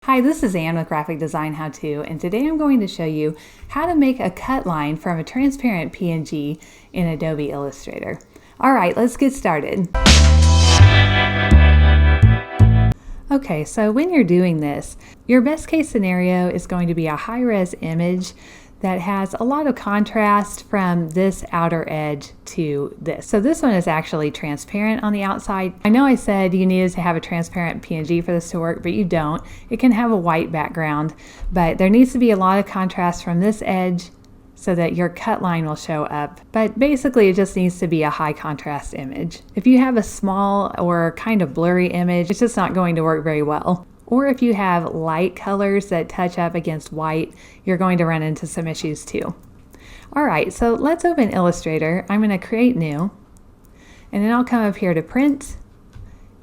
Hi, this is Ann with Graphic Design How To, and today I'm going to show you how to make a cut line from a transparent PNG in Adobe Illustrator. Alright, let's get started. Okay, so when you're doing this, your best case scenario is going to be a high-res image that has a lot of contrast from this outer edge to this. So this one is actually transparent on the outside. I know I said you needed to have a transparent PNG for this to work, but you don't. It can have a white background, but there needs to be a lot of contrast from this edge so that your cut line will show up. But basically it just needs to be a high contrast image. If you have a small or kind of blurry image, it's just not going to work very well. Or if you have light colors that touch up against white, you're going to run into some issues too. Alright, so let's open Illustrator. I'm going to create new, and then I'll come up here to print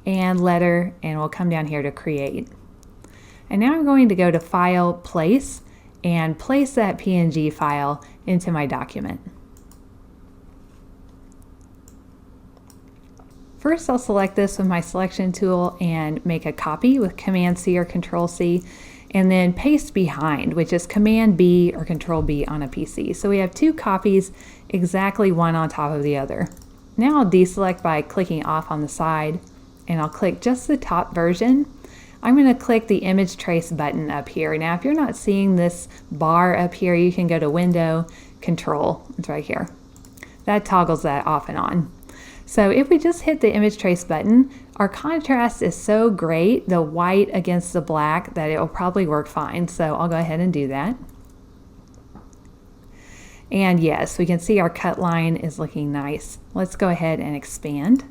and letter, and we'll come down here to create. And now I'm going to go to File, Place, and place that PNG file into my document. First, I'll select this with my selection tool and make a copy with Command C or Control C, and then paste behind, which is Command B or Control B on a PC. So we have two copies, exactly one on top of the other. Now I'll deselect by clicking off on the side, and I'll click just the top version. I'm going to click the Image Trace button up here. Now if you're not seeing this bar up here, you can go to Window, Control, it's right here. That toggles that off and on. So if we just hit the Image Trace button, our contrast is so great, the white against the black, that it will probably work fine. So I'll go ahead and do that. And yes, we can see our cut line is looking nice. Let's go ahead and expand.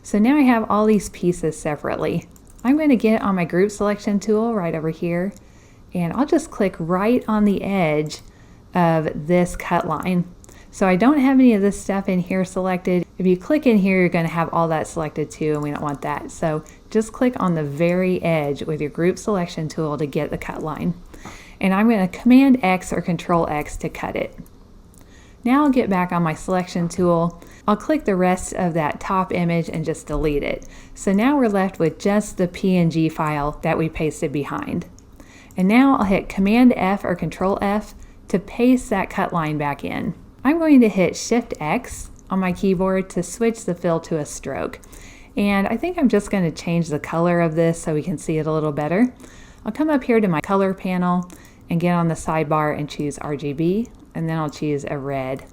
So now I have all these pieces separately. I'm going to get on my group selection tool right over here, and I'll just click right on the edge of this cut line. So I don't have any of this stuff in here selected. If you click in here, you're going to have all that selected too, and we don't want that. So just click on the very edge with your group selection tool to get the cut line. And I'm going to Command X or Control X to cut it. Now I'll get back on my selection tool. I'll click the rest of that top image and just delete it. So now we're left with just the PNG file that we pasted behind. And now I'll hit Command F or Control F to paste that cut line back in. I'm going to hit Shift X on my keyboard to switch the fill to a stroke. And I think I'm just going to change the color of this so we can see it a little better. I'll come up here to my color panel and get on the sidebar and choose RGB, and then I'll choose a red.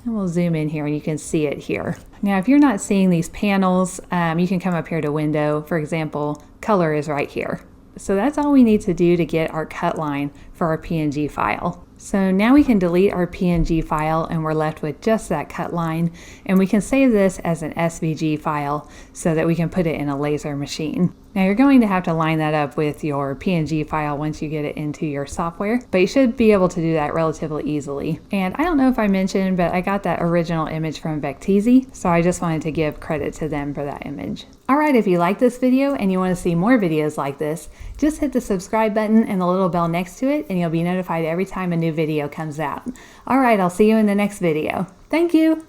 And we'll zoom in here and you can see it here. Now if you're not seeing these panels, you can come up here to Window. For example, color is right here. So that's all we need to do to get our cut line for our PNG file. So now we can delete our PNG file and we're left with just that cut line, and we can save this as an SVG file so that we can put it in a laser machine. Now you're going to have to line that up with your PNG file once you get it into your software, but you should be able to do that relatively easily. And I don't know if I mentioned, but I got that original image from Vecteezy, so I just wanted to give credit to them for that image. Alright, if you like this video and you want to see more videos like this, just hit the subscribe button and the little bell next to it, and you'll be notified every time a new video comes out. Alright, I'll see you in the next video. Thank you!